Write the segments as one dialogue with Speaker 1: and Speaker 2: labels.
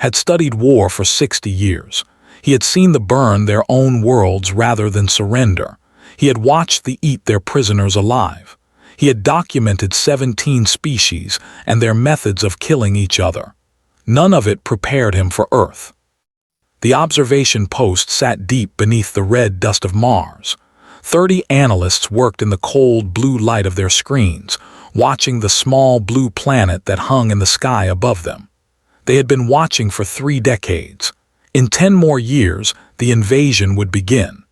Speaker 1: had studied war for 60 years. He had seen them burn their own worlds rather than surrender. He had watched them eat their prisoners alive. He had documented 17 species and their methods of killing each other. None of it prepared him for Earth. The observation post sat deep beneath the red dust of Mars. 30 analysts worked in the cold blue light of their screens, watching the small blue planet that hung in the sky above them. They had been watching for 3 decades. In 10 more years, the invasion would begin.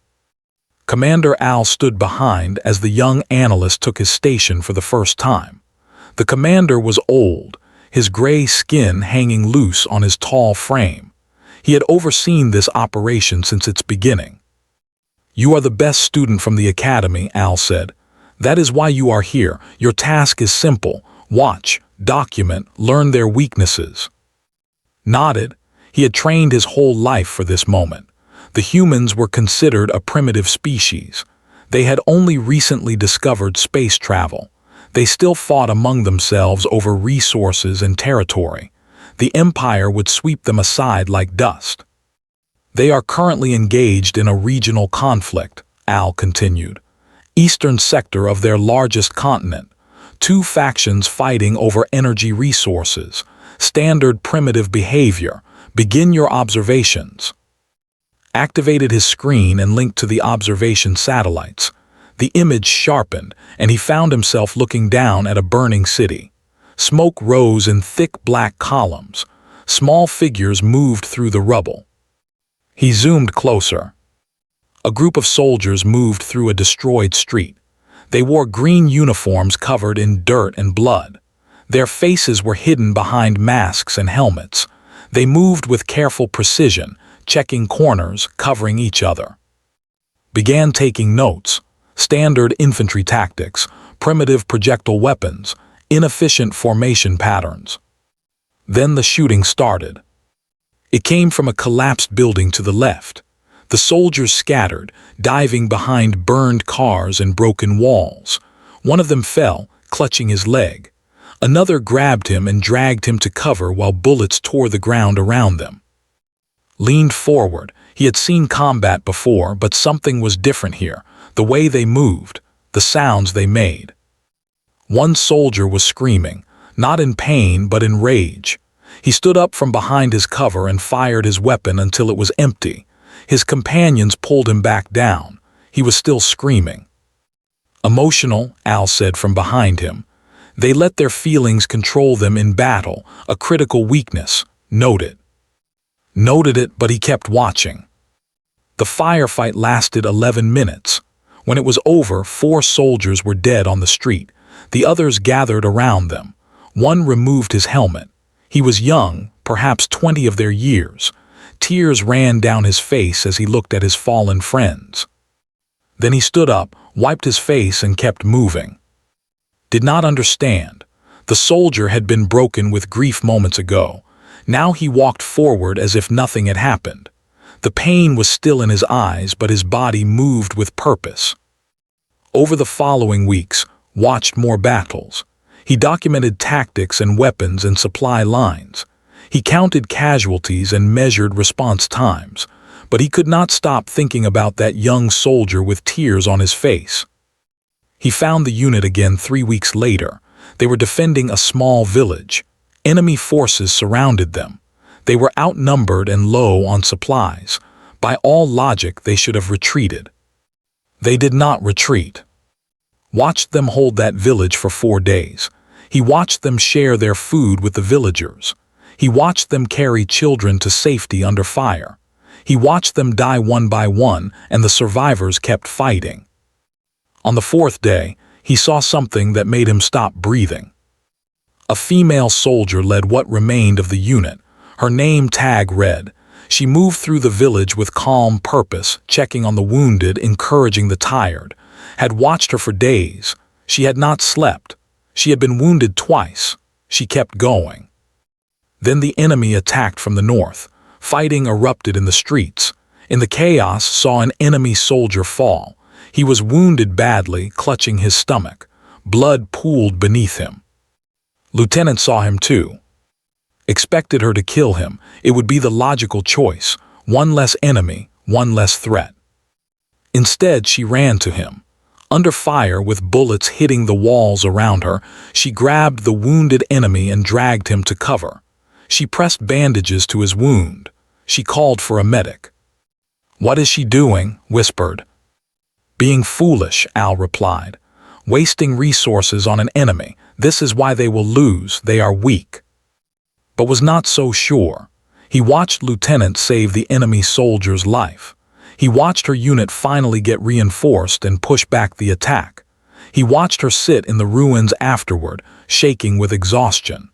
Speaker 1: Commander Al stood behind as the young analyst took his station for the first time. The commander was old, his gray skin hanging loose on his tall frame. He had overseen this operation since its beginning. "You are the best student from the academy," Al said. "That is why you are here. Your task is simple. Watch, document, learn their weaknesses." Nodded. He had trained his whole life for this moment. The humans were considered a primitive species. They had only recently discovered space travel. They still fought among themselves over resources and territory. The Empire would sweep them aside like dust. "They are currently engaged in a regional conflict," Al continued. "Eastern sector of their largest continent. 2 factions fighting over energy resources. Standard primitive behavior. Begin your observations." Activated his screen and linked to the observation satellites. The image sharpened, and he found himself looking down at a burning city. Smoke rose in thick black columns. Small figures moved through the rubble. He zoomed closer. A group of soldiers moved through a destroyed street. They wore green uniforms covered in dirt and blood. Their faces were hidden behind masks and helmets. They moved with careful precision, checking corners, covering each other. Began taking notes. Standard infantry tactics, primitive projectile weapons, inefficient formation patterns. Then the shooting started. It came from a collapsed building to the left. The soldiers scattered, diving behind burned cars and broken walls. One of them fell, clutching his leg. Another grabbed him and dragged him to cover while bullets tore the ground around them. Leaned forward. He had seen combat before, but something was different here. The way they moved, the sounds they made. One soldier was screaming, not in pain but in rage. He stood up from behind his cover and fired his weapon until it was empty. His companions pulled him back down. He was still screaming. "Emotional," Al said from behind him. "They let their feelings control them in battle, a critical weakness. Noted it, but he kept watching." The firefight lasted 11 minutes. When it was over, 4 soldiers were dead on the street. The others gathered around them. One removed his helmet. He was young, perhaps 20 of their years. Tears ran down his face as he looked at his fallen friends. Then he stood up, wiped his face, and kept moving. Did not understand. The soldier had been broken with grief moments ago. Now he walked forward as if nothing had happened. The pain was still in his eyes, but his body moved with purpose. Over the following weeks, watched more battles. He documented tactics and weapons and supply lines. He counted casualties and measured response times, but he could not stop thinking about that young soldier with tears on his face. He found the unit again 3 weeks later. They were defending a small village. Enemy forces surrounded them. They were outnumbered and low on supplies. By all logic, they should have retreated. They did not retreat. Watched them hold that village for 4 days. He watched them share their food with the villagers. He watched them carry children to safety under fire. He watched them die one by one, and the survivors kept fighting. On the 4th day, he saw something that made him stop breathing. A female soldier led what remained of the unit. Her name tag read. She moved through the village with calm purpose, checking on the wounded, encouraging the tired. Had watched her for days. She had not slept. She had been wounded twice. She kept going. Then the enemy attacked from the north. Fighting erupted in the streets. In the chaos, saw an enemy soldier fall. He was wounded badly, clutching his stomach. Blood pooled beneath him. Lieutenant saw him too. expected her to kill him. It would be the logical choice. One less enemy, one less threat. Instead, she ran to him. Under fire, with bullets hitting the walls around her, she grabbed the wounded enemy and dragged him to cover. She pressed bandages to his wound. She called for a medic. "What is she doing?" whispered. "Being foolish," Al replied. "Wasting resources on an enemy. This is why they will lose. They are weak." But was not so sure. He watched Lieutenant save the enemy soldier's life. He watched her unit finally get reinforced and push back the attack. He watched her sit in the ruins afterward, shaking with exhaustion.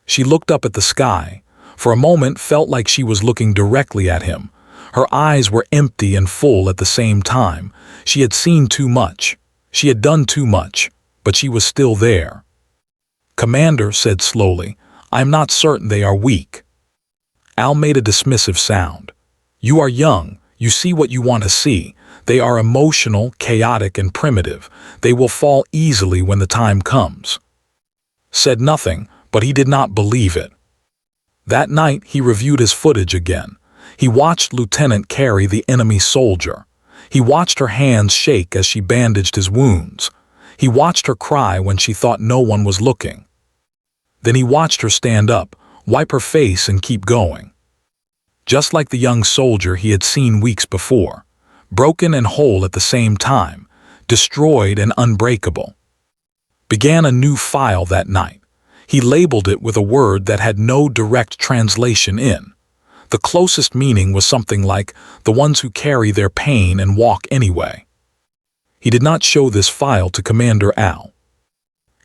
Speaker 1: She looked up at the sky. For a moment, felt like she was looking directly at him. Her eyes were empty and full at the same time. She had seen too much. She had done too much, but she was still there. "Commander," said slowly, "I am not certain they are weak." Al made a dismissive sound. "You are young. You see what you want to see. They are emotional, chaotic, and primitive. They will fall easily when the time comes." Said nothing, but he did not believe it. That night, he reviewed his footage again. He watched Lieutenant carry the enemy soldier. He watched her hands shake as she bandaged his wounds. He watched her cry when she thought no one was looking. Then he watched her stand up, wipe her face, and keep going. Just like the young soldier he had seen weeks before, broken and whole at the same time, destroyed and unbreakable. Began a new file that night. He labeled it with a word that had no direct translation in. The closest meaning was something like, "the ones who carry their pain and walk anyway." He did not show this file to Commander Al.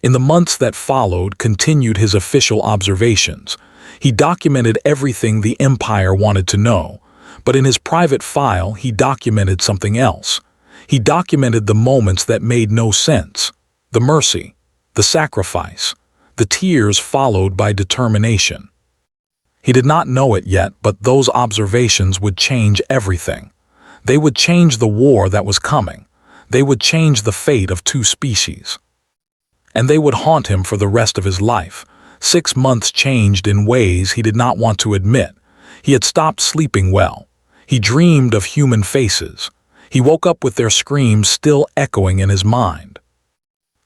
Speaker 1: In the months that followed, continued his official observations. He documented everything the Empire wanted to know, but in his private file he documented something else. He documented the moments that made no sense, the mercy, the sacrifice, the tears followed by determination. He did not know it yet, but those observations would change everything. They would change the war that was coming. They would change the fate of two species. And they would haunt him for the rest of his life. 6 months changed in ways he did not want to admit. He had stopped sleeping well. He dreamed of human faces. He woke up with their screams still echoing in his mind.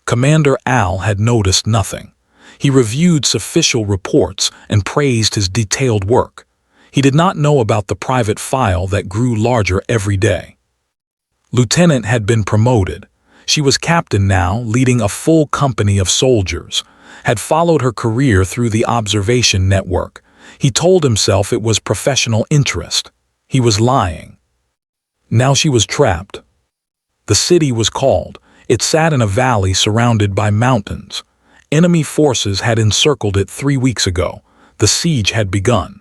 Speaker 1: Commander Al had noticed nothing. He reviewed official reports and praised his detailed work. He did not know about the private file that grew larger every day. Lieutenant had been promoted. She was captain now, leading a full company of soldiers. Had followed her career through the observation network. He told himself it was professional interest. He was lying. Now she was trapped. The city was called. It sat in a valley surrounded by mountains. Enemy forces had encircled it 3 weeks ago. The siege had begun.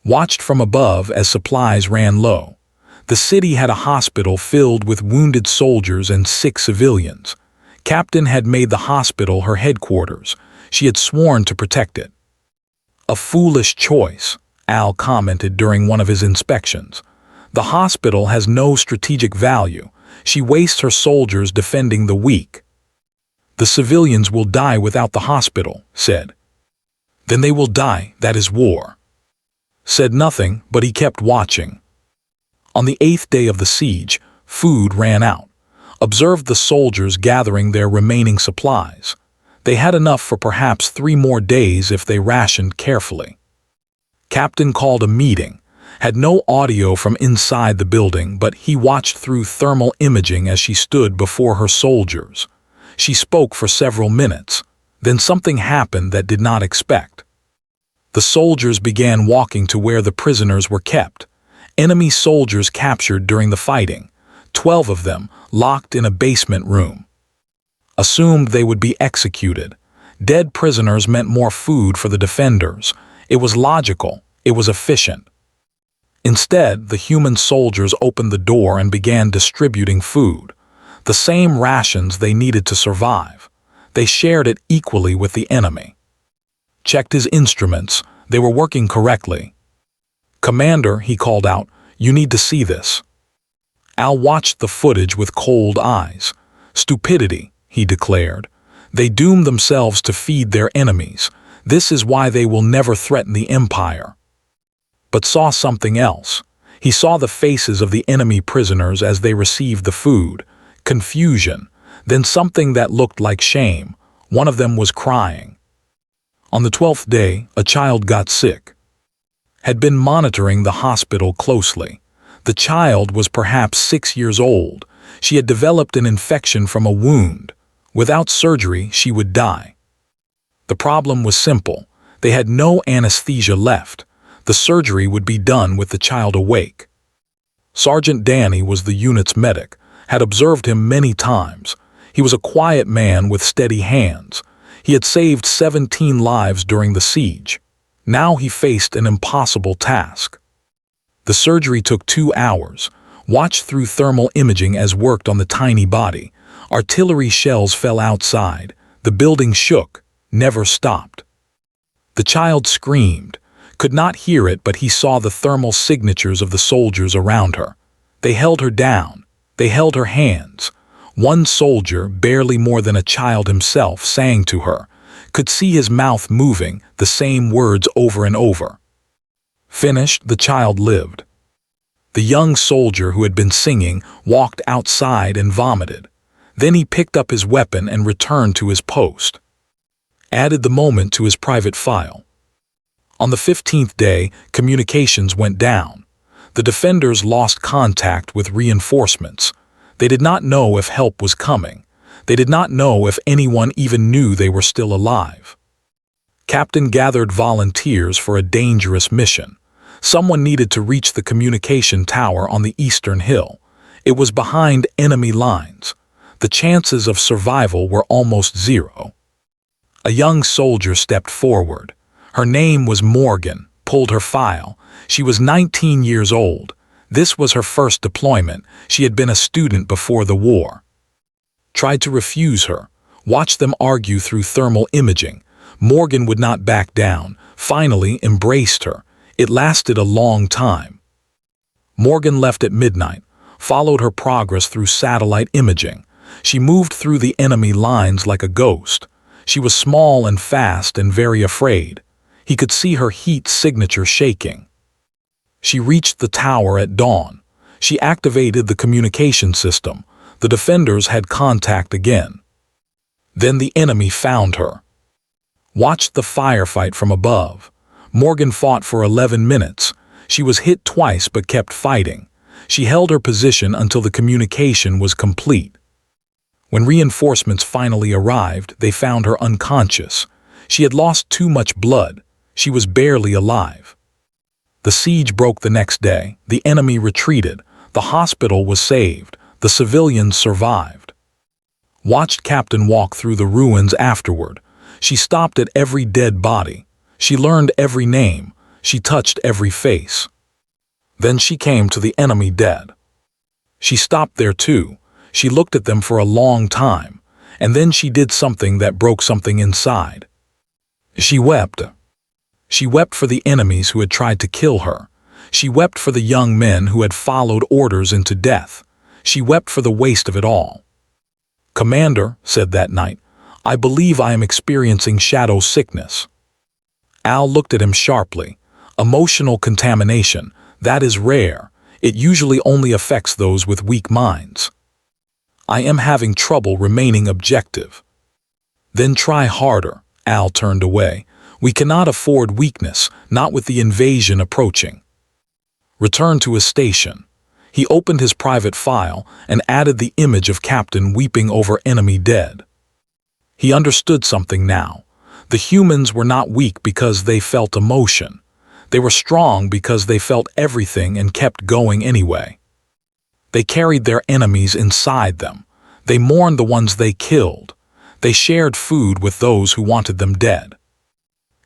Speaker 1: Watched from above as supplies ran low. The city had a hospital filled with wounded soldiers and sick civilians. Captain had made the hospital her headquarters. She had sworn to protect it. "A foolish choice," Al commented during one of his inspections. "The hospital has no strategic value. She wastes her soldiers defending the weak." "The civilians will die without the hospital," said. "Then they will die, that is war." Said nothing, but he kept watching. On the 8th day of the siege, food ran out. Observed the soldiers gathering their remaining supplies. They had enough for perhaps 3 more days if they rationed carefully. Captain called a meeting. Had no audio from inside the building, but he watched through thermal imaging as she stood before her soldiers. She spoke for several minutes. Then something happened that did not expect. The soldiers began walking to where the prisoners were kept. Enemy soldiers captured during the fighting. 12 of them, locked in a basement room. Assumed they would be executed. Dead prisoners meant more food for the defenders. It was logical. It was efficient. Instead, the human soldiers opened the door and began distributing food. The same rations they needed to survive. They shared it equally with the enemy. Checked his instruments. They were working correctly. "Commander," he called out, "you need to see this." Al watched the footage with cold eyes. "Stupidity," he declared. "They doomed themselves to feed their enemies. This is why they will never threaten the Empire. But saw something else. He saw the faces of the enemy prisoners as they received the food, confusion, then something that looked like shame. One of them was crying. On the 12th day, a child got sick. Had been monitoring the hospital closely. The child was perhaps 6 years old. She had developed an infection from a wound. Without surgery, she would die. The problem was simple. They had no anesthesia left. The surgery would be done with the child awake. Sergeant Danny was the unit's medic, had observed him many times. He was a quiet man with steady hands. He had saved 17 lives during the siege. Now he faced an impossible task. The surgery took 2 hours. Watched through thermal imaging as worked on the tiny body. Artillery shells fell outside. The building shook, never stopped. The child screamed. Could not hear it, but he saw the thermal signatures of the soldiers around her. They held her down. They held her hands. One soldier, barely more than a child himself, sang to her. Could see his mouth moving, the same words over and over. Finished, the child lived. The young soldier who had been singing walked outside and vomited. Then he picked up his weapon and returned to his post. Added the moment to his private file. On the 15th day, communications went down. The defenders lost contact with reinforcements. They did not know if help was coming. They did not know if anyone even knew they were still alive. Captain gathered volunteers for a dangerous mission. Someone needed to reach the communication tower on the eastern hill. It was behind enemy lines. The chances of survival were almost zero. A young soldier stepped forward. Her name was Morgan, pulled her file. She was 19 years old. This was her first deployment. She had been a student before the war. Tried to refuse her. Watched them argue through thermal imaging. Morgan would not back down. Finally embraced her. It lasted a long time. Morgan left at midnight. Followed her progress through satellite imaging. She moved through the enemy lines like a ghost. She was small and fast and very afraid. He could see her heat signature shaking. She reached the tower at dawn. She activated the communication system. The defenders had contact again. Then the enemy found her. Watched the firefight from above. Morgan fought for 11 minutes. She was hit twice but kept fighting. She held her position until the communication was complete. When reinforcements finally arrived, they found her unconscious. She had lost too much blood. She was barely alive. The siege broke the next day. The enemy retreated. The hospital was saved. The civilians survived. Watched Captain walk through the ruins afterward. She stopped at every dead body. She learned every name. She touched every face. Then she came to the enemy dead. She stopped there too. She looked at them for a long time. And then she did something that broke something inside. She wept. She wept for the enemies who had tried to kill her. She wept for the young men who had followed orders into death. She wept for the waste of it all. "Commander," said that night, "I believe I am experiencing shadow sickness." Al looked at him sharply. Emotional contamination, that is rare. It usually only affects those with weak minds. "I am having trouble remaining objective." "Then try harder." Al turned away. "We cannot afford weakness, not with the invasion approaching." Returned to his station. He opened his private file and added the image of Captain weeping over enemy dead. He understood something now. The humans were not weak because they felt emotion. They were strong because they felt everything and kept going anyway. They carried their enemies inside them. They mourned the ones they killed. They shared food with those who wanted them dead.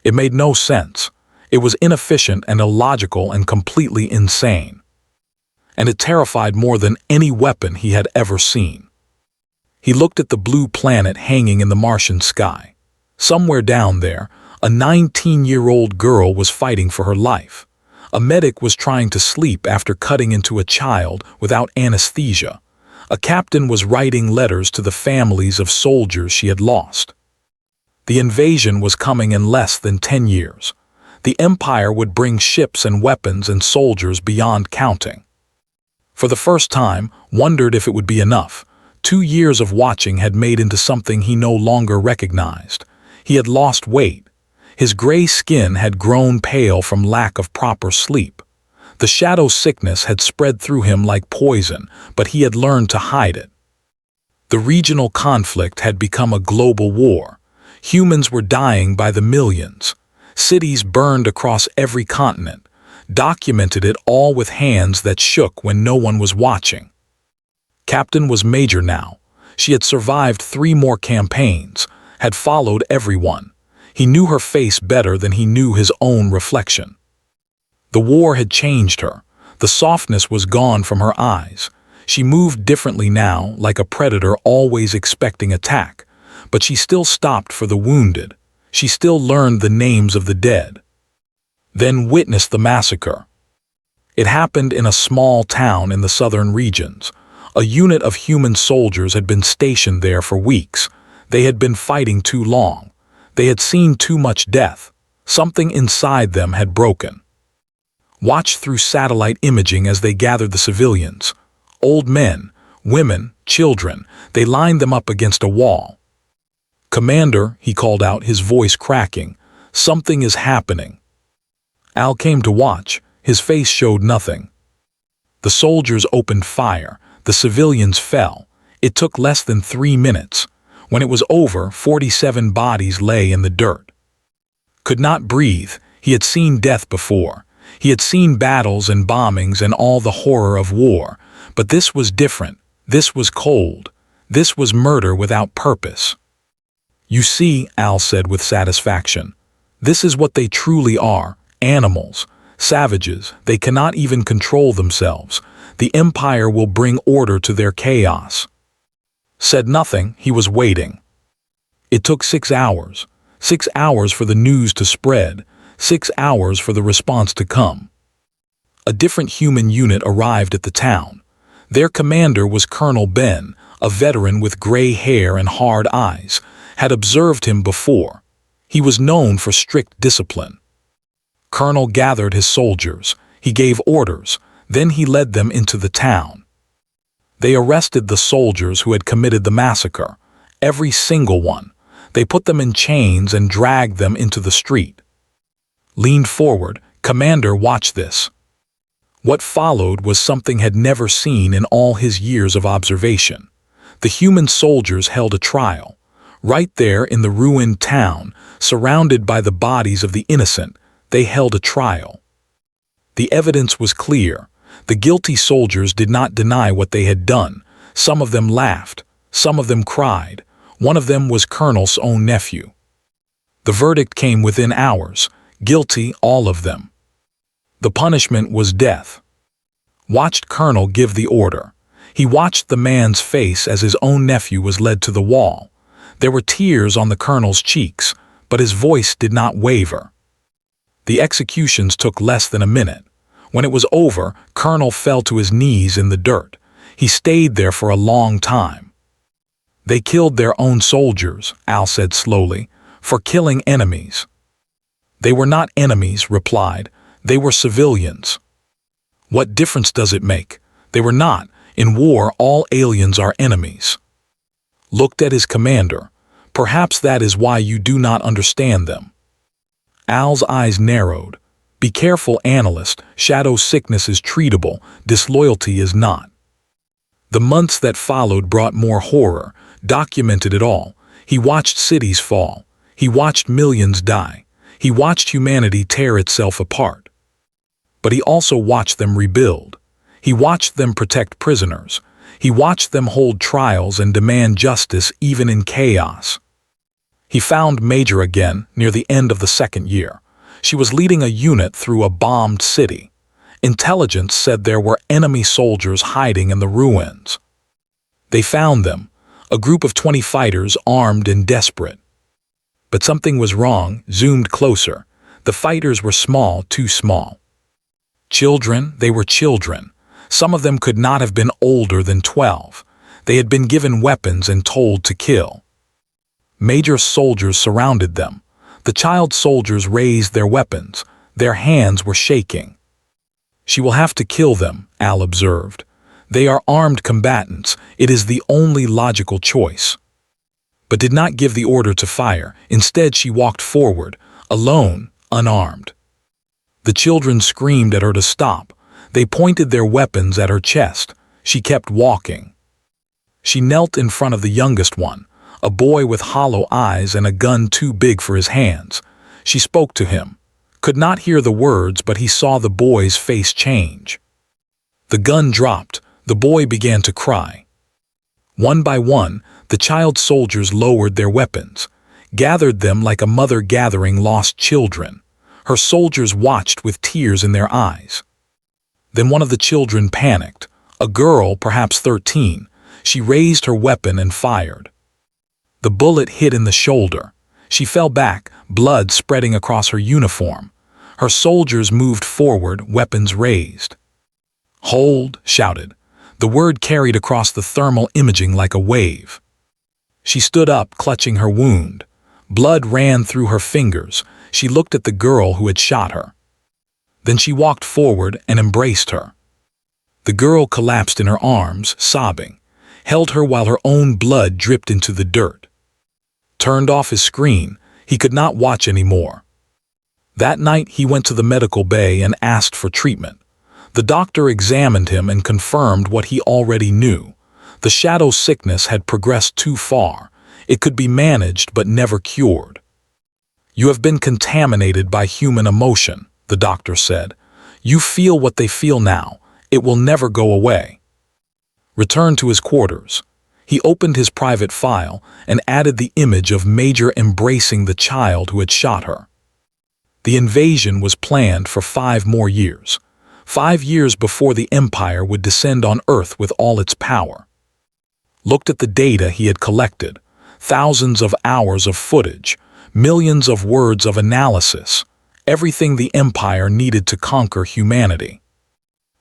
Speaker 1: It made no sense. It was inefficient and illogical and completely insane. And it terrified more than any weapon he had ever seen. He looked at the blue planet hanging in the Martian sky. Somewhere down there, a 19-year-old girl was fighting for her life. A medic was trying to sleep after cutting into a child without anesthesia. A captain was writing letters to the families of soldiers she had lost. The invasion was coming in less than 10 years. The Empire would bring ships and weapons and soldiers beyond counting. For the first time, wondered if it would be enough. 2 years of watching had made into something he no longer recognized. He had lost weight. His gray skin had grown pale from lack of proper sleep. The shadow sickness had spread through him like poison, but he had learned to hide it. The regional conflict had become a global war. Humans were dying by the millions. Cities burned across every continent, documented it all with hands that shook when no one was watching. Captain was Major now. She had survived 3 more campaigns, had followed everyone. He knew her face better than he knew his own reflection. The war had changed her. The softness was gone from her eyes. She moved differently now, like a predator always expecting attack. But she still stopped for the wounded. She still learned the names of the dead. Then witnessed the massacre. It happened in a small town in the southern regions. A unit of human soldiers had been stationed there for weeks. They had been fighting too long. They had seen too much death. Something inside them had broken. Watched through satellite imaging as they gathered the civilians. Old men, women, children, they lined them up against a wall. "Commander," he called out, his voice cracking, "something is happening." Al came to watch. His face showed nothing. The soldiers opened fire. The civilians fell. It took less than 3 minutes. When it was over, 47 bodies lay in the dirt. Could not breathe. He had seen death before. He had seen battles and bombings and all the horror of war. But this was different. This was cold. This was murder without purpose. "You see," Al said with satisfaction, "this is what they truly are, animals, savages. They cannot even control themselves. The Empire will bring order to their chaos." Said nothing. He was waiting. It took 6 hours. 6 hours for the news to spread. 6 hours for the response to come. A different human unit arrived at the town. Their commander was Colonel Ben, a veteran with gray hair and hard eyes, had observed him before. He was known for strict discipline. Colonel gathered his soldiers. He gave orders. Then he led them into the town. They arrested the soldiers who had committed the massacre, every single one. They put them in chains and dragged them into the street. Leaned forward. "Commander, watch this." What followed was something had never seen in all his years of observation. The human soldiers held a trial. Right there in the ruined town, surrounded by the bodies of the innocent, they held a trial. The evidence was clear. The guilty soldiers did not deny what they had done. Some of them laughed. Some of them cried. One of them was Colonel's own nephew. The verdict came within hours. Guilty, all of them. The punishment was death. Watched Colonel give the order. He watched the man's face as his own nephew was led to the wall. There were tears on the Colonel's cheeks, but his voice did not waver. The executions took less than a minute. When it was over, Colonel fell to his knees in the dirt. He stayed there for a long time. "They killed their own soldiers," Al said slowly, "for killing enemies." "They were not enemies," replied. "They were civilians." "What difference does it make?" "They were not. In war, all aliens are enemies." Looked at his commander. "Perhaps that is why you do not understand them." Al's eyes narrowed. "Be careful, analyst. Shadow sickness is treatable. Disloyalty is not." The months that followed brought more horror, documented it all. He watched cities fall. He watched millions die. He watched humanity tear itself apart. But he also watched them rebuild. He watched them protect prisoners. He watched them hold trials and demand justice even in chaos. He found Major again near the end of the 2nd year. She was leading a unit through a bombed city. Intelligence said there were enemy soldiers hiding in the ruins. They found them, a group of 20 fighters armed and desperate. But something was wrong. Zoomed closer. The fighters were small, too small. Children, they were children. Some of them could not have been older than 12. They had been given weapons and told to kill. Major soldiers surrounded them. The child soldiers raised their weapons. Their hands were shaking. "She will have to kill them," Al observed. "They are armed combatants. It is the only logical choice." But did not give the order to fire. Instead, she walked forward, alone, unarmed. The children screamed at her to stop. They pointed their weapons at her chest. She kept walking. She knelt in front of the youngest one, a boy with hollow eyes and a gun too big for his hands. She spoke to him. Could not hear the words, but he saw the boy's face change. The gun dropped. The boy began to cry. One by one, the child soldiers lowered their weapons, gathered them like a mother gathering lost children. Her soldiers watched with tears in their eyes. Then one of the children panicked. A girl, perhaps 13. She raised her weapon and fired. The bullet hit in the shoulder. She fell back, blood spreading across her uniform. Her soldiers moved forward, weapons raised. "Hold," shouted. The word carried across the thermal imaging like a wave. She stood up, clutching her wound. Blood ran through her fingers. She looked at the girl who had shot her. Then she walked forward and embraced her. The girl collapsed in her arms, sobbing, held her while her own blood dripped into the dirt. Turned off his screen. He could not watch anymore. That night he went to the medical bay and asked for treatment. The doctor examined him and confirmed what he already knew. The shadow sickness had progressed too far. It could be managed but never cured. "You have been contaminated by human emotion," the doctor said. "You feel what they feel now. It will never go away." Returned to his quarters. He opened his private file and added the image of Major embracing the child who had shot her. The invasion was planned for 5 more years. 5 years before the Empire would descend on Earth with all its power. Looked at the data he had collected. Thousands of hours of footage. Millions of words of analysis. Everything the Empire needed to conquer humanity.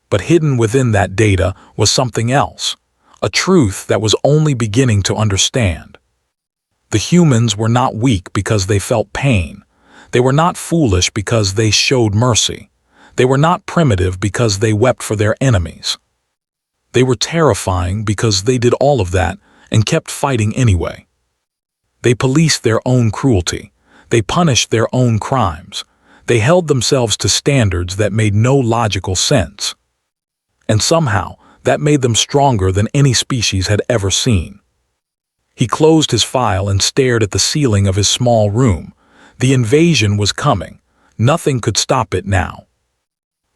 Speaker 1: But hidden within that data was something else. A truth that was only beginning to understand. The humans were not weak because they felt pain. They were not foolish because they showed mercy. They were not primitive because they wept for their enemies. They were terrifying because they did all of that and kept fighting anyway. They policed their own cruelty. They punished their own crimes. They held themselves to standards that made no logical sense. And somehow, that made them stronger than any species had ever seen. He closed his file and stared at the ceiling of his small room. The invasion was coming. Nothing could stop it now.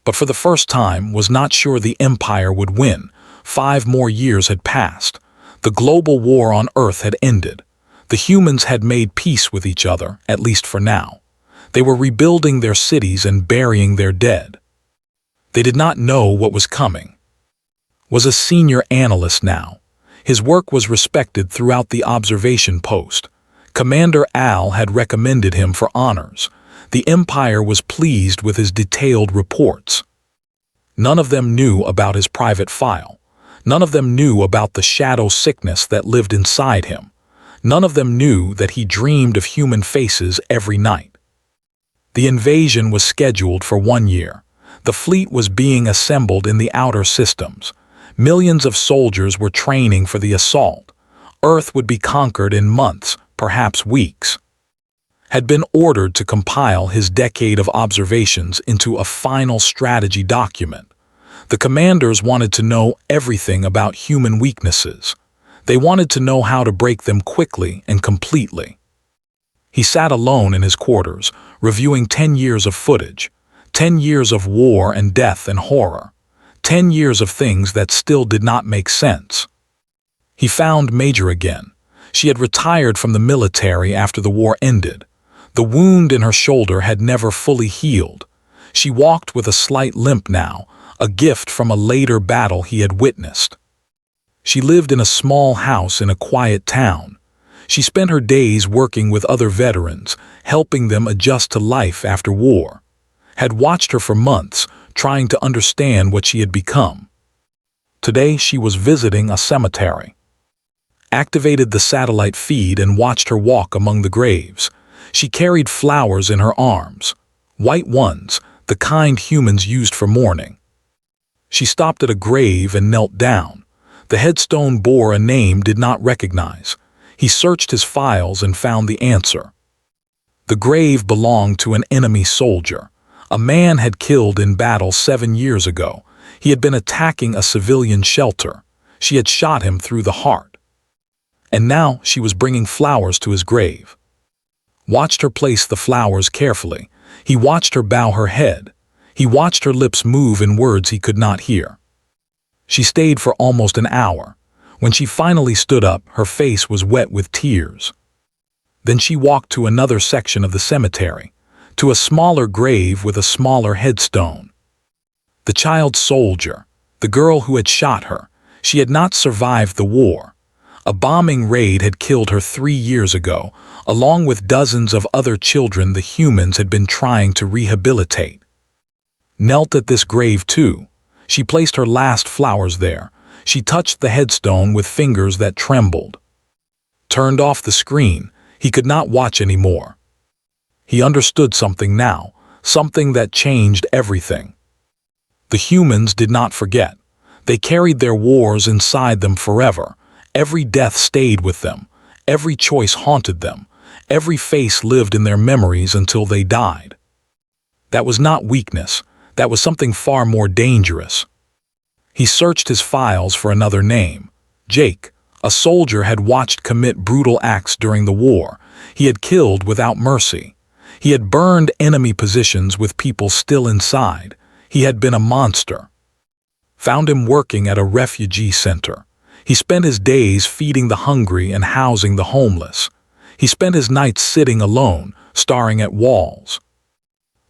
Speaker 1: But for the first time, was not sure the Empire would win. 5 more years had passed. The global war on Earth had ended. The humans had made peace with each other, at least for now. They were rebuilding their cities and burying their dead. They did not know what was coming. Was a senior analyst now. His work was respected throughout the observation post. Commander Al had recommended him for honors. The Empire was pleased with his detailed reports. None of them knew about his private file. None of them knew about the shadow sickness that lived inside him. None of them knew that he dreamed of human faces every night. The invasion was scheduled for 1 year. The fleet was being assembled in the outer systems. Millions of soldiers were training for the assault. Earth would be conquered in months, perhaps weeks. Had been ordered to compile his decade of observations into a final strategy document. The commanders wanted to know everything about human weaknesses. They wanted to know how to break them quickly and completely. He sat alone in his quarters, reviewing 10 years of footage, 10 years of war and death and horror, 10 years of things that still did not make sense. He found Major again. She had retired from the military after the war ended. The wound in her shoulder had never fully healed. She walked with a slight limp now, a gift from a later battle he had witnessed. She lived in a small house in a quiet town. She spent her days working with other veterans, helping them adjust to life after war. Had watched her for months, trying to understand what she had become. Today she was visiting a cemetery. activated the satellite feed and watched her walk among the graves. She carried flowers in her arms, white ones, the kind humans used for mourning. She stopped at a grave and knelt down. The headstone bore a name did not recognize. He searched his files and found the answer. The grave belonged to an enemy soldier. A man had killed in battle 7 years ago. He had been attacking a civilian shelter. She had shot him through the heart. And now she was bringing flowers to his grave. Watched her place the flowers carefully. He watched her bow her head. He watched her lips move in words he could not hear. She stayed for almost an hour. When she finally stood up, her face was wet with tears. Then she walked to another section of the cemetery, to a smaller grave with a smaller headstone. The child soldier, the girl who had shot her, she had not survived the war. A bombing raid had killed her 3 years ago, along with dozens of other children the humans had been trying to rehabilitate. Knelt at this grave too. She placed her last flowers there. She touched the headstone with fingers that trembled. Turned off the screen. He could not watch anymore. He understood something now, something that changed everything. The humans did not forget. They carried their wars inside them forever. Every death stayed with them. Every choice haunted them. Every face lived in their memories until they died. That was not weakness. That was something far more dangerous. He searched his files for another name. Jake, a soldier, had watched commit brutal acts during the war. He had killed without mercy. He had burned enemy positions with people still inside. He had been a monster. Found him working at a refugee center. He spent his days feeding the hungry and housing the homeless. He spent his nights sitting alone, staring at walls.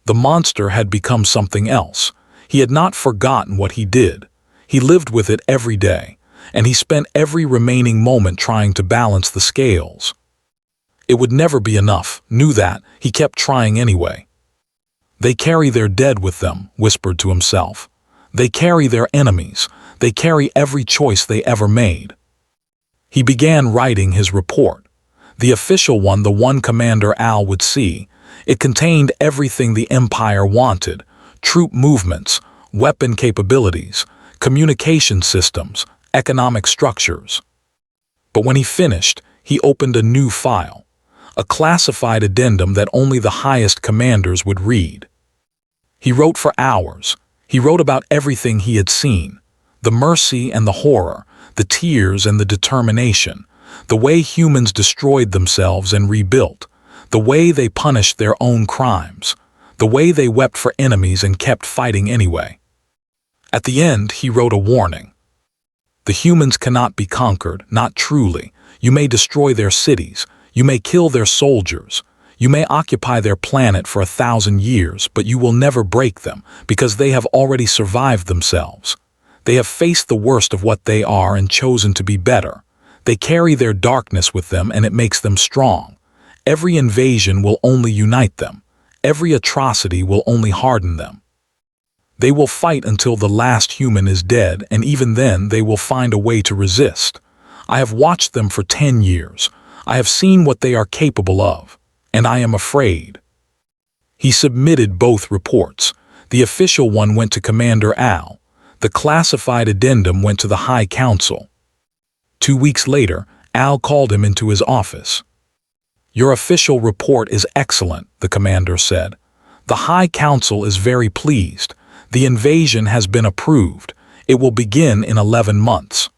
Speaker 1: The monster had become something else. He had not forgotten what he did. He lived with it every day, and he spent every remaining moment trying to balance the scales. It would never be enough, knew that. He kept trying anyway. They carry their dead with them, whispered to himself. They carry their enemies. They carry every choice they ever made. He began writing his report. The official one, the one Commander Al would see. It contained everything the Empire wanted: troop movements, weapon capabilities, communication systems, economic structures. But when he finished, he opened a new file, a classified addendum that only the highest commanders would read. He wrote for hours. He wrote about everything he had seen, the mercy and the horror, the tears and the determination, the way humans destroyed themselves and rebuilt, the way they punished their own crimes, the way they wept for enemies and kept fighting anyway. At the end, he wrote a warning. The humans cannot be conquered, not truly. You may destroy their cities. You may kill their soldiers. You may occupy their planet for 1,000 years, but you will never break them, because they have already survived themselves. They have faced the worst of what they are and chosen to be better. They carry their darkness with them, and it makes them strong. Every invasion will only unite them. Every atrocity will only harden them. They will fight until the last human is dead, and even then they will find a way to resist. I have watched them for 10 years. I have seen what they are capable of, and I am afraid. He submitted both reports. The official one went to Commander Al. The classified addendum went to the High Council. 2 weeks later, Al called him into his office. "Your official report is excellent," the commander said. "The High Council is very pleased. The invasion has been approved. It will begin in 11 months.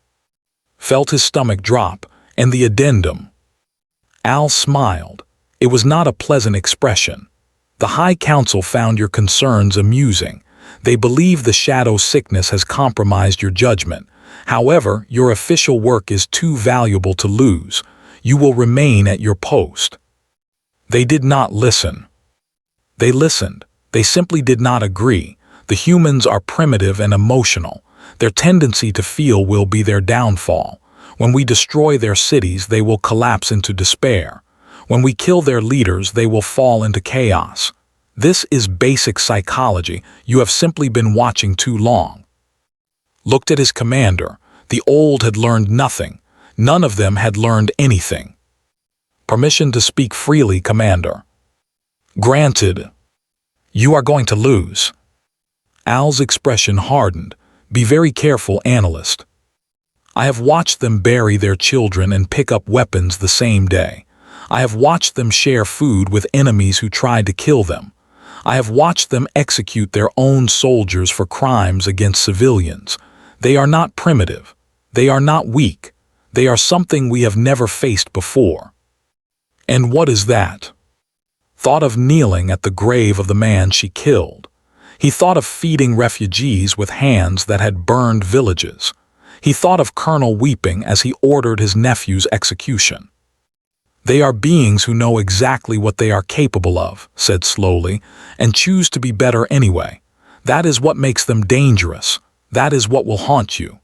Speaker 1: Felt his stomach drop, and the addendum. Al smiled. It was not a pleasant expression. The High Council found your concerns amusing. They believe the shadow sickness has compromised your judgment. However, your official work is too valuable to lose. You will remain at your post." They did not listen. They listened. They simply did not agree. The humans are primitive and emotional. Their tendency to feel will be their downfall. When we destroy their cities, they will collapse into despair. When we kill their leaders, they will fall into chaos. This is basic psychology. You have simply been watching too long. Looked at his commander. The old had learned nothing. None of them had learned anything. Permission to speak freely, Commander. Granted. You are going to lose. Al's expression hardened. Be very careful, analyst. I have watched them bury their children and pick up weapons the same day. I have watched them share food with enemies who tried to kill them. I have watched them execute their own soldiers for crimes against civilians. They are not primitive. They are not weak. They are something we have never faced before. And what is that? Thought of kneeling at the grave of the man she killed. He thought of feeding refugees with hands that had burned villages. He thought of Colonel weeping as he ordered his nephew's execution. They are beings who know exactly what they are capable of, said slowly, and choose to be better anyway. That is what makes them dangerous. That is what will haunt you.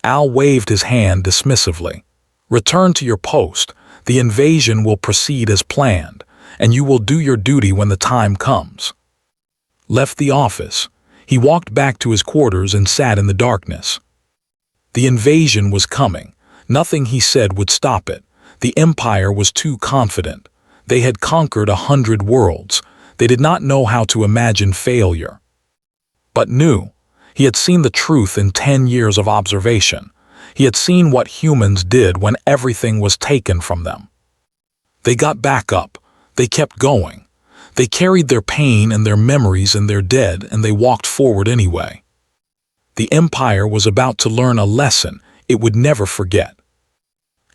Speaker 1: Al waved his hand dismissively. Return to your post. The invasion will proceed as planned, and you will do your duty when the time comes. Left the office. He walked back to his quarters and sat in the darkness. The invasion was coming. Nothing he said would stop it. The Empire was too confident. They had conquered 100 worlds. They did not know how to imagine failure. But knew. He had seen the truth in 10 years of observation. He had seen what humans did when everything was taken from them. They got back up. They kept going. They carried their pain and their memories in their dead, and they walked forward anyway. The Empire was about to learn a lesson it would never forget,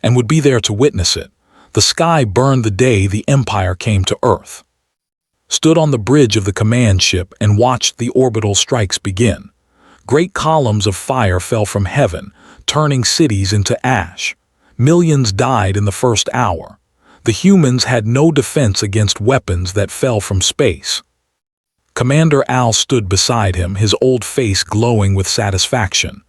Speaker 1: and would be there to witness it. The sky burned the day the Empire came to Earth. Stood on the bridge of the command ship and watched the orbital strikes begin. Great columns of fire fell from heaven, turning cities into ash. Millions died in the first hour. The humans had no defense against weapons that fell from space. Commander Al stood beside him, his old face glowing with satisfaction.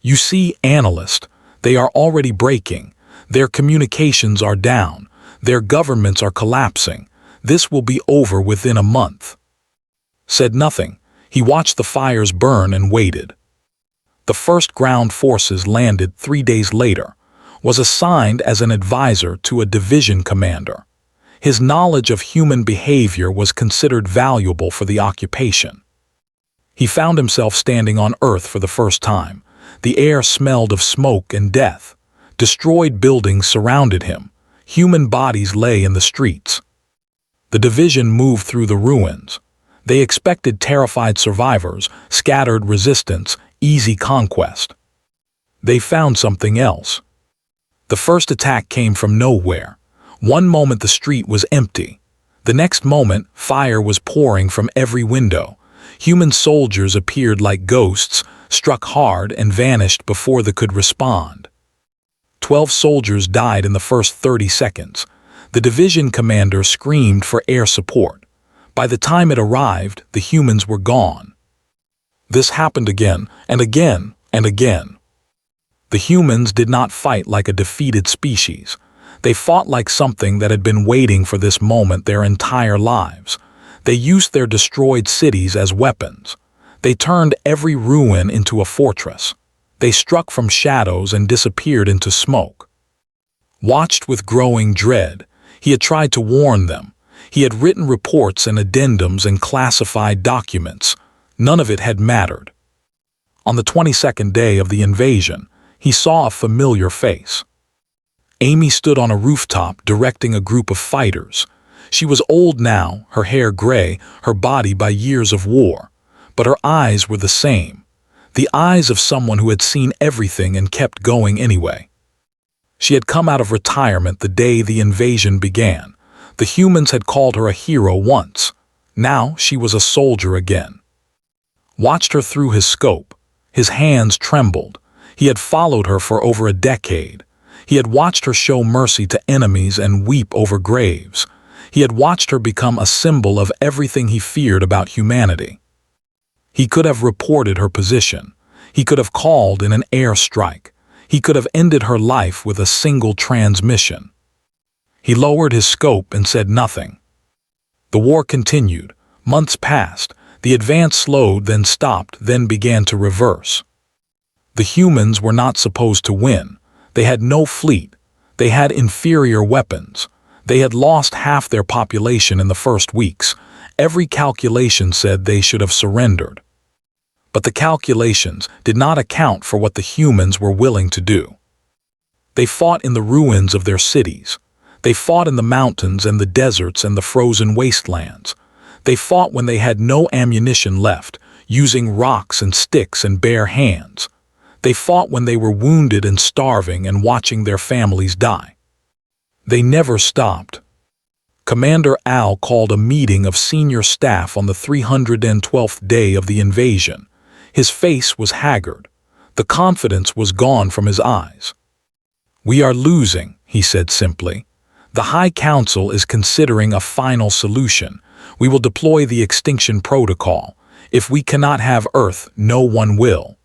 Speaker 1: You see, analyst, they are already breaking. Their communications are down. Their governments are collapsing. This will be over within a month. Said nothing. He watched the fires burn and waited. The first ground forces landed 3 days later. Was assigned as an advisor to a division commander. His knowledge of human behavior was considered valuable for the occupation. He found himself standing on Earth for the first time. The air smelled of smoke and death. Destroyed buildings surrounded him. Human bodies lay in the streets. The division moved through the ruins. They expected terrified survivors, scattered resistance, easy conquest. They found something else. The first attack came from nowhere. One moment the street was empty. The next moment, fire was pouring from every window. Human soldiers appeared like ghosts, struck hard and vanished before they could respond. 12 soldiers died in the first 30 seconds. The division commander screamed for air support. By the time it arrived, the humans were gone. This happened again and again and again. The humans did not fight like a defeated species. They fought like something that had been waiting for this moment their entire lives. They used their destroyed cities as weapons. They turned every ruin into a fortress. They struck from shadows and disappeared into smoke. Watched with growing dread, he had tried to warn them. He had written reports and addendums and classified documents. None of it had mattered. On the 22nd day of the invasion, he saw a familiar face. Amy stood on a rooftop directing a group of fighters. She was old now, her hair gray, her body by years of war. But her eyes were the same. The eyes of someone who had seen everything and kept going anyway. She had come out of retirement the day the invasion began. The humans had called her a hero once. Now she was a soldier again. Watched her through his scope. His hands trembled. He had followed her for over a decade. He had watched her show mercy to enemies and weep over graves. He had watched her become a symbol of everything he feared about humanity. He could have reported her position. He could have called in an air strike. He could have ended her life with a single transmission. He lowered his scope and said nothing. The war continued. Months passed. The advance slowed, then stopped, then began to reverse. The humans were not supposed to win. They had no fleet. They had inferior weapons. They had lost half their population in the first weeks. Every calculation said they should have surrendered. But the calculations did not account for what the humans were willing to do. They fought in the ruins of their cities. They fought in the mountains and the deserts and the frozen wastelands. They fought when they had no ammunition left, using rocks and sticks and bare hands. They fought when they were wounded and starving and watching their families die. They never stopped. Commander Al called a meeting of senior staff on the 312th day of the invasion. His face was haggard. The confidence was gone from his eyes. "We are losing," he said simply. "The High Council is considering a final solution. We will deploy the Extinction Protocol. If we cannot have Earth, no one will."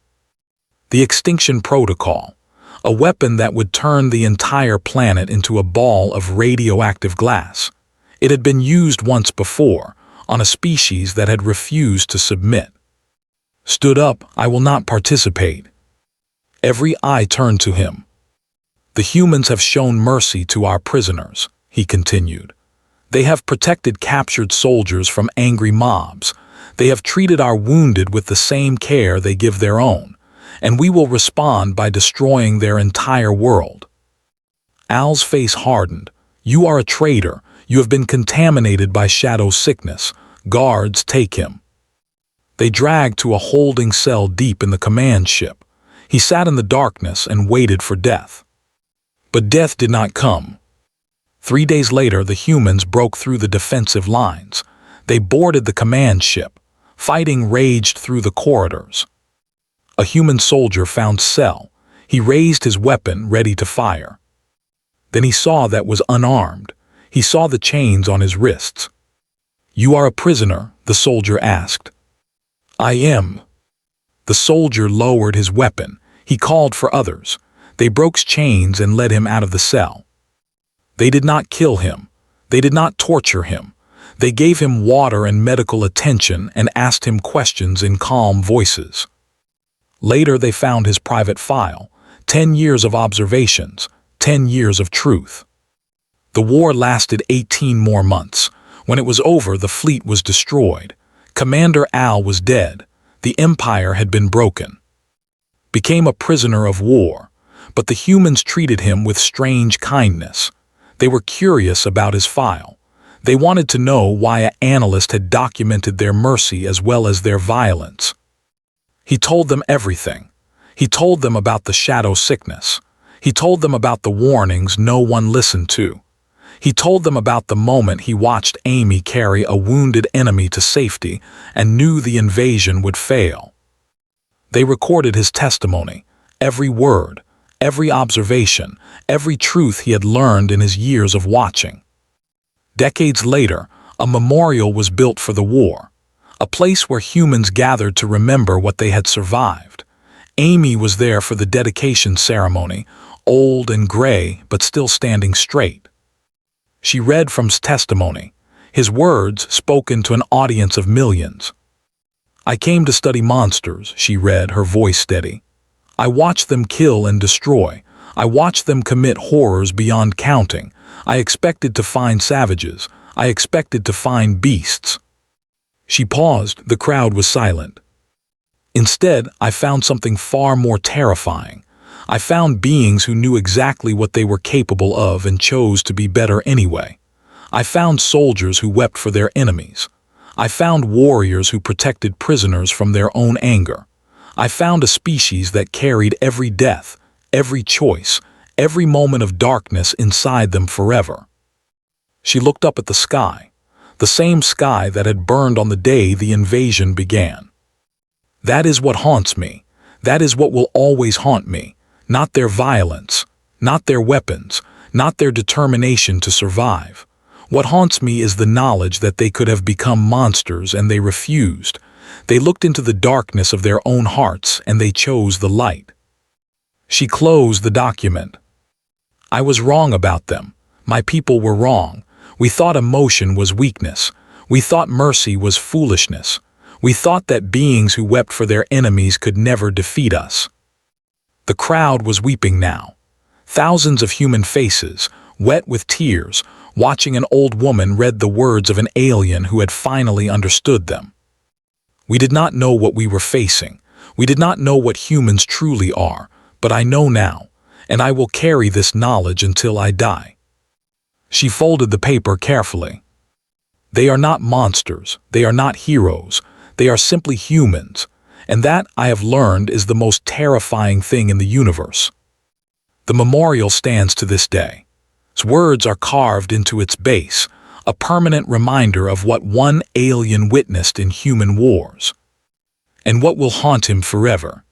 Speaker 1: The Extinction Protocol, a weapon that would turn the entire planet into a ball of radioactive glass. It had been used once before, on a species that had refused to submit. "Stood up, I will not participate." Every eye turned to him. "The humans have shown mercy to our prisoners," he continued. "They have protected captured soldiers from angry mobs. They have treated our wounded with the same care they give their own, and we will respond by destroying their entire world." Al's face hardened. "You are a traitor. You have been contaminated by shadow sickness. Guards, take him." They dragged to a holding cell deep in the command ship. He sat in the darkness and waited for death. But death did not come. 3 days later, the humans broke through the defensive lines. They boarded the command ship. Fighting raged through the corridors. A human soldier found Cell. He raised his weapon, ready to fire. Then he saw that was unarmed. He saw the chains on his wrists. "You are a prisoner?" the soldier asked. "I am." The soldier lowered his weapon. He called for others. They broke chains and led him out of the cell. They did not kill him. They did not torture him. They gave him water and medical attention and asked him questions in calm voices. Later they found his private file, 10 years of observations, 10 years of truth. The war lasted 18 more months. When it was over, the fleet was destroyed. Commander Al was dead. The empire had been broken. Became a prisoner of war. But the humans treated him with strange kindness. They were curious about his file. They wanted to know why an analyst had documented their mercy as well as their violence. He told them everything. He told them about the shadow sickness. He told them about the warnings no one listened to. He told them about the moment he watched Amy carry a wounded enemy to safety and knew the invasion would fail. They recorded his testimony, every word, every observation, every truth he had learned in his years of watching. Decades later, a memorial was built for the war, a place where humans gathered to remember what they had survived. Amy was there for the dedication ceremony, old and gray but still standing straight. She read from his testimony, his words spoken to an audience of millions. "I came to study monsters," she read, her voice steady. "I watched them kill and destroy. I watched them commit horrors beyond counting. I expected to find savages. I expected to find beasts." She paused. The crowd was silent. "Instead, I found something far more terrifying. I found beings who knew exactly what they were capable of and chose to be better anyway. I found soldiers who wept for their enemies. I found warriors who protected prisoners from their own anger. I found a species that carried every death, every choice, every moment of darkness inside them forever." She looked up at the sky, the same sky that had burned on the day the invasion began. "That is what haunts me. That is what will always haunt me. Not their violence, not their weapons, not their determination to survive. What haunts me is the knowledge that they could have become monsters and they refused. They looked into the darkness of their own hearts and they chose the light." She closed the document. "I was wrong about them. My people were wrong. We thought emotion was weakness. We thought mercy was foolishness. We thought that beings who wept for their enemies could never defeat us." The crowd was weeping now. Thousands of human faces, wet with tears, watching an old woman read the words of an alien who had finally understood them. We did not know what we were facing. We did not know what humans truly are, but I know now, and I will carry this knowledge until I die. She folded the paper carefully. They are not monsters, they are not heroes, they are simply humans, and that, I have learned, is the most terrifying thing in the universe. The memorial stands to this day. Its words are carved into its base, a permanent reminder of what one alien witnessed in human wars. And what will haunt him forever